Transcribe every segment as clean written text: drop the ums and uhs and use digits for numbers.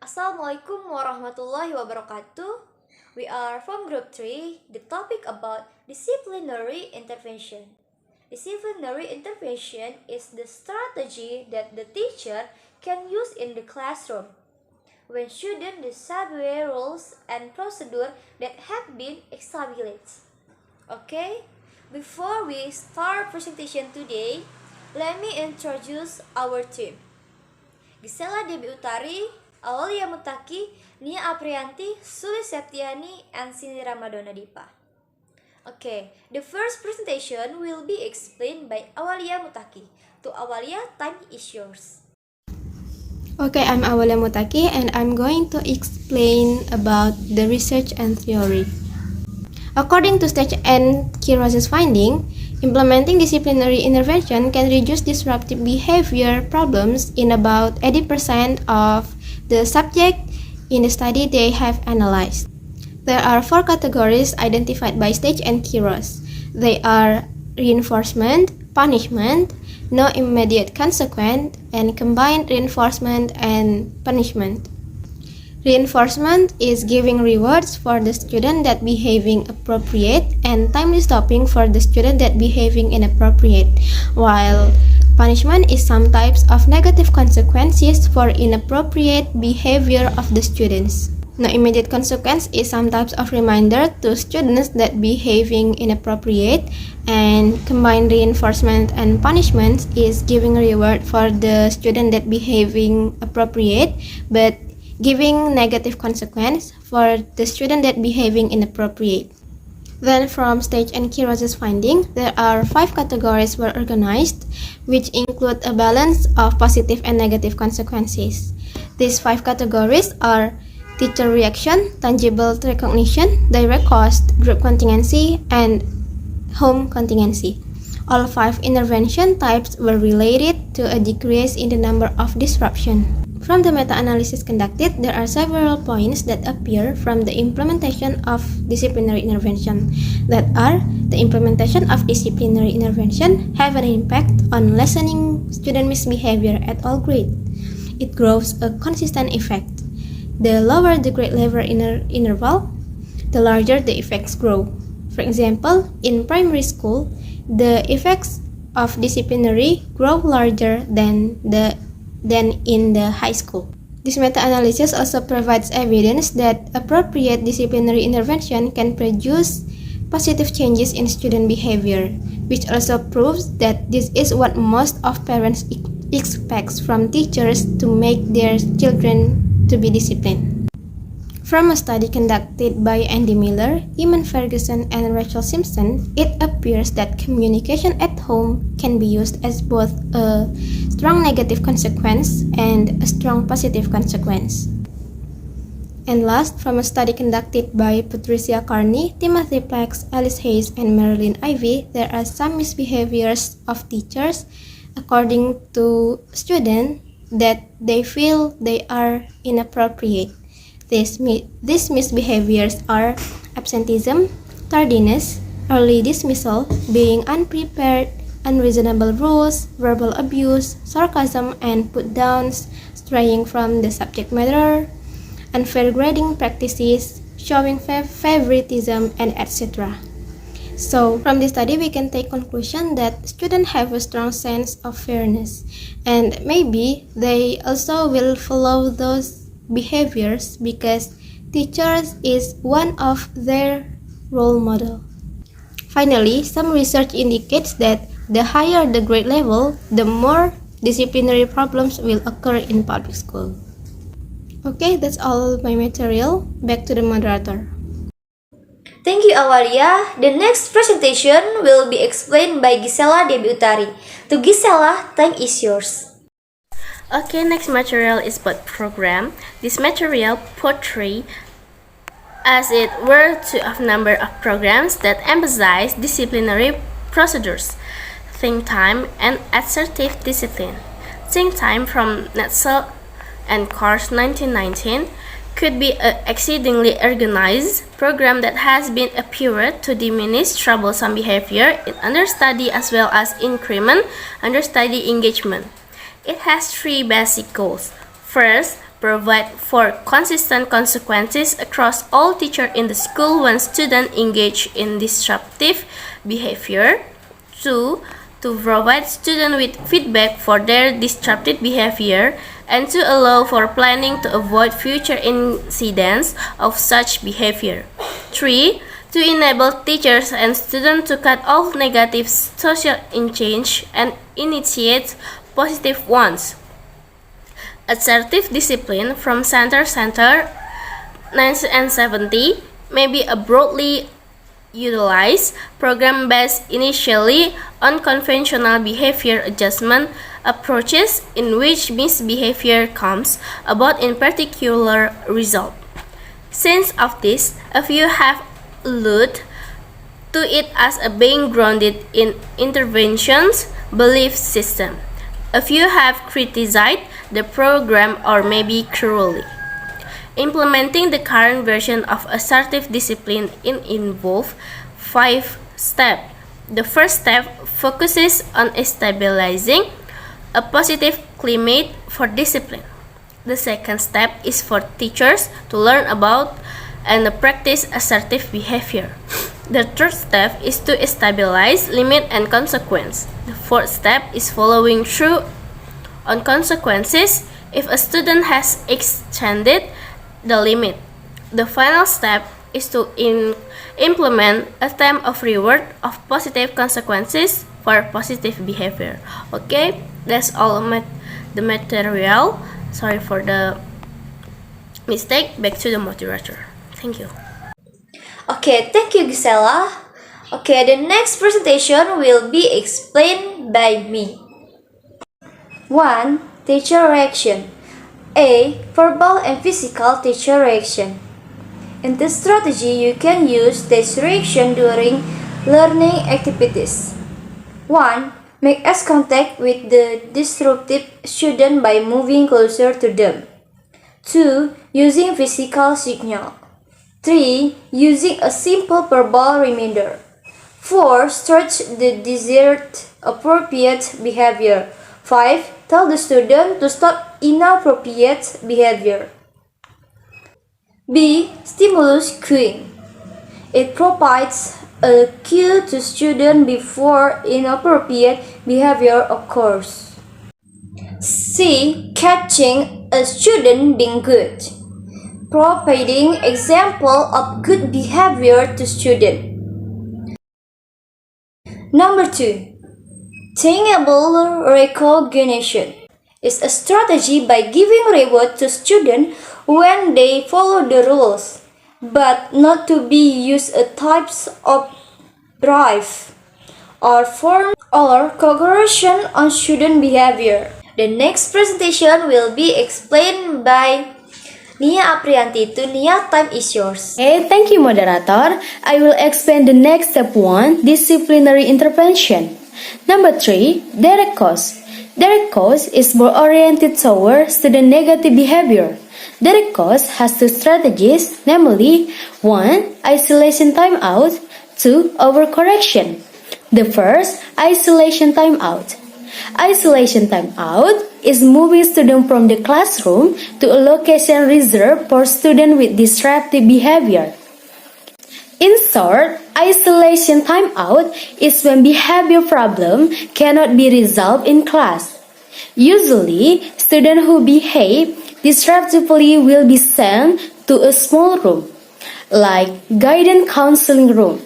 Assalamualaikum warahmatullahi wabarakatuh. We are from Group 3, the topic about disciplinary intervention. Disciplinary intervention is the strategy that the teacher can use in the classroom when students disobey rules and procedures that have been established. Okay, before we start presentation today, let me introduce our team. Gysela, Debby, Utari, Awwaliyah Muttaqih, Nia Aprianti, Sulis Septiani, and Ramadonna Difa. Okay, the first presentation will be explained by Awwaliyah Muttaqih. To Awwaliyah, time is yours. Okay, I'm Awwaliyah Muttaqih and I'm going to explain about the research and theory. According to Stage and Kiros's finding, implementing disciplinary intervention can reduce disruptive behavior problems in about 80% of the subject in the study they have analyzed. There are 4 categories identified by Stage and Kiros. They are reinforcement, punishment, no immediate consequence, and combined reinforcement and punishment. Reinforcement is giving rewards for the student that behaving appropriate and timely stopping for the student that behaving inappropriate, while punishment is some types of negative consequences for inappropriate behavior of the students. No immediate consequence is some types of reminder to students that behaving inappropriate, and combined reinforcement and punishment is giving reward for the student that behaving appropriate but giving negative consequence for the student that behaving inappropriate. Then from Stage and Kiros's finding, there are 5 categories were organized, which include a balance of positive and negative consequences. These 5 categories are teacher reaction, tangible recognition, direct cost, group contingency, and home contingency. All 5 intervention types were related to a decrease in the number of disruption. From the meta-analysis conducted, there are several points that appear from the implementation of disciplinary intervention, that are the implementation of disciplinary intervention have an impact on lessening student misbehavior at all grades. It grows a consistent effect. The lower the grade level interval, the larger the effects grow. For example, in primary school, the effects of disciplinary grow larger than in the high school. This meta-analysis also provides evidence that appropriate disciplinary intervention can produce positive changes in student behavior, which also proves that this is what most of parents expect from teachers to make their children to be disciplined. From a study conducted by Andy Miller, Iman Ferguson, and Rachel Simpson, it appears that communication at home can be used as both a strong negative consequence and a strong positive consequence. And last, from a study conducted by Patricia Carney, Timothy Plex, Alice Hayes, and Marilyn Ivy, there are some misbehaviors of teachers according to students that they feel they are inappropriate. These misbehaviors are absenteeism, tardiness, early dismissal, being unprepared, unreasonable rules, verbal abuse, sarcasm and put-downs, straying from the subject matter, unfair grading practices, showing favoritism, and etc. So, from this study, we can take conclusion that students have a strong sense of fairness, and maybe they also will follow those behaviors because teachers is one of their role model. Finally, some research indicates that the higher the grade level, the more disciplinary problems will occur in public school. Okay, that's all my material. Back to the moderator. Thank you, Awwaliyah. The next presentation will be explained by Gysela, Debby, Utari. To Gysela, time is yours. Okay, next material is about program. This material portrays as it were to a number of programs that emphasize disciplinary procedures, think time, and assertive discipline. Think time from Netzel and Course 1919 could be an exceedingly organized program that has been appeared to diminish troublesome behavior in understudy as well as increment understudy engagement. It has 3 basic goals. First, provide for consistent consequences across all teachers in the school when students engage in disruptive behavior. 2. To provide students with feedback for their disruptive behavior and to allow for planning to avoid future incidents of such behavior. 3. To enable teachers and students to cut off negative social change and initiate positive ones. Assertive discipline from Center 1970 may be a broadly utilized program based initially on conventional behavior adjustment approaches in which misbehavior comes about in particular result. Since of this, a few have alluded to it as a being grounded in interventions belief system. A few have criticized the program or maybe cruelly. Implementing the current version of assertive discipline involves 5 steps. The first step focuses on stabilizing a positive climate for discipline. The second step is for teachers to learn about and practice assertive behavior. The third step is to stabilize limit and consequence. The fourth step is following through on consequences if a student has extended the limit. The final step is to implement a term of reward of positive consequences for positive behavior. Okay, that's all the material. Sorry for the mistake. Back to the moderator. Thank you. Okay, thank you, Gysela. Okay, the next presentation will be explained by me. 1. Teacher reaction. A. Verbal and physical teacher reaction. In this strategy, you can use this reaction during learning activities. 1. Make eye contact with the disruptive student by moving closer to them. 2. Using physical signal. 3. Using a simple verbal reminder. 4. Stretch the desired appropriate behavior. 5. Tell the student to stop inappropriate behavior. B. Stimulus cueing. It provides a cue to student before inappropriate behavior occurs. C. Catching a student being good. Providing example of good behavior to student. Number 2. Tangible recognition is a strategy by giving reward to students when they follow the rules, but not to be used as types of bribe or form or coercion on student behavior. The next presentation will be explained by Nia Aprianti. To Nia, time is yours. Okay, thank you, moderator. I will explain the next step 1, disciplinary intervention. Number 3, direct cause. Direct cause is more oriented towards student negative behavior. Direct cause has 2 strategies, namely 1. Isolation timeout, 2. Overcorrection. The first, isolation timeout. Isolation timeout is moving students from the classroom to a location reserved for students with disruptive behavior. In short, isolation timeout is when behavior problem cannot be resolved in class. Usually, students who behave disruptively will be sent to a small room, like guidance counseling room,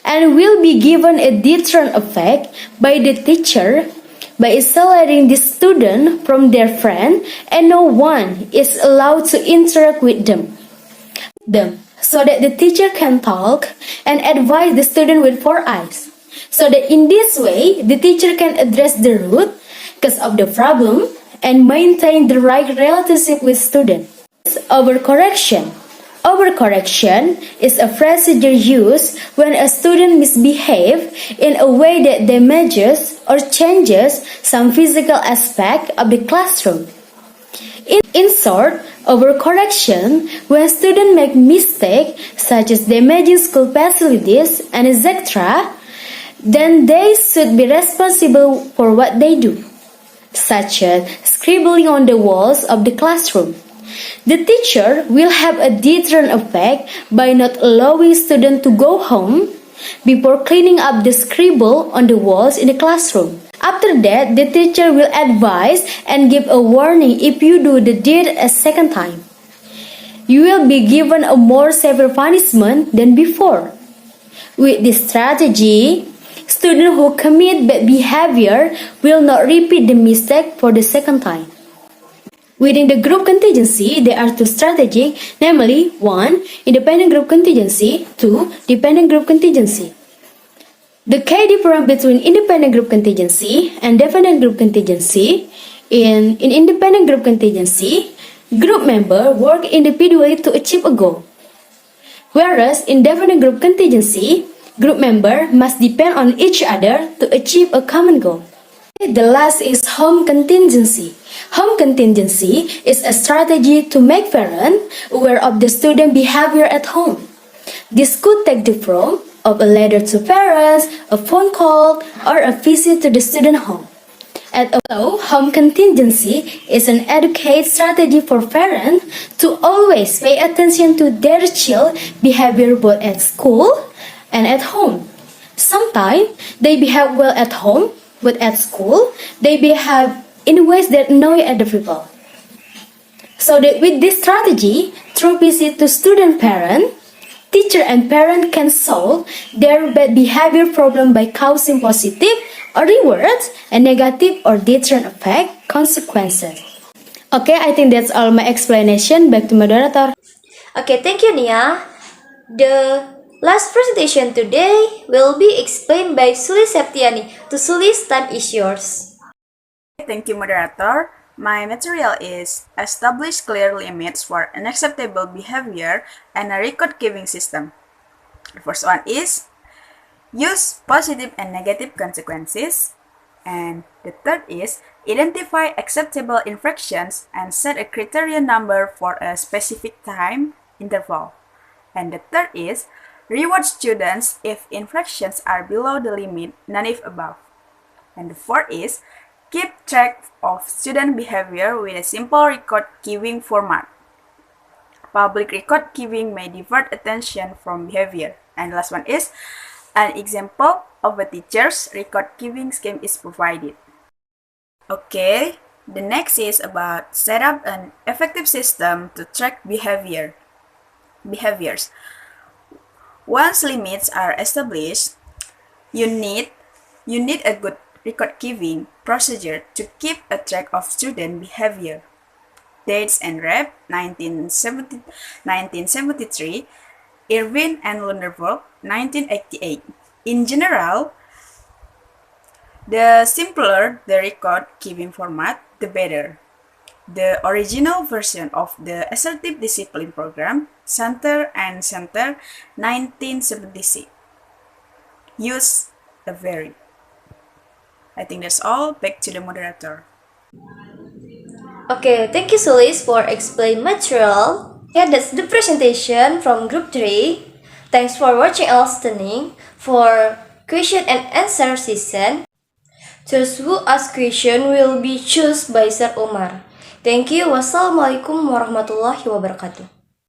and will be given a deterrent effect by the teacher by isolating the student from their friend, and no one is allowed to interact with them, so that the teacher can talk and advise the student with 4 eyes. So that in this way, the teacher can address the root cause of the problem and maintain the right relationship with student. Overcorrection. Overcorrection is a procedure used when a student misbehaves in a way that damages or changes some physical aspect of the classroom. In short, overcorrection, when students make mistakes such as damaging school facilities and etc., then they should be responsible for what they do. such as scribbling on the walls of the classroom. The teacher will have a deterrent effect by not allowing students to go home before cleaning up the scribble on the walls in the classroom. After that, the teacher will advise and give a warning if you do the deed a second time. You will be given a more severe punishment than before. With this strategy, students who commit bad behavior will not repeat the mistake for the second time. Within the group contingency, there are two strategies, namely 1. Independent group contingency, 2. Dependent group contingency. The key difference between independent group contingency and dependent group contingency in independent group contingency, group members work individually to achieve a goal. Whereas in dependent group contingency, group members must depend on each other to achieve a common goal. The last is home contingency. Home contingency is a strategy to make parents aware of the student behavior at home. This could take the form of a letter to parents, a phone call, or a visit to the student home. Also, home contingency is an educated strategy for parents to always pay attention to their child behavior both at school and at home. Sometimes they behave well at home, but at school they behave in ways that annoy other people. So that with this strategy, through visit to student parent, teacher and parent can solve their bad behavior problem by causing positive or rewards and negative or deterrent effect consequences. Okay, I think that's all my explanation. Back to moderator. Okay, thank you, Nia. The last presentation today will be explained by Sulis Septiani. To Sulis, time is yours. Thank you, moderator. My material is establish clear limits for unacceptable behavior and a record-keeping system. The first one is use positive and negative consequences. And the third is identify acceptable infractions and set a criterion number for a specific time interval. And the third is reward students if infractions are below the limit, none if above. And the fourth is keep track of student behavior with a simple record-keeping format. Public record-keeping may divert attention from behavior. And the last one is an example of a teacher's record-keeping scheme is provided. Okay, the next is about set up an effective system to track behaviors. Once limits are established, you need a good record-keeping procedure to keep a track of student behavior. Dates and Rep 1973, Irwin and Lunderberg 1988. In general, the simpler the record-keeping format, the better. The original version of the Assertive Discipline Program, Center 1976, use a vary. I think that's all. Back to the moderator. Okay, thank you, Sulis, for explain material. Yeah, that's the presentation from Group 3. Thanks for watching and listening. For question and answer session, those who ask question will be chosen by Sir Omar. Thank you. Wassalamualaikum warahmatullahi wabarakatuh.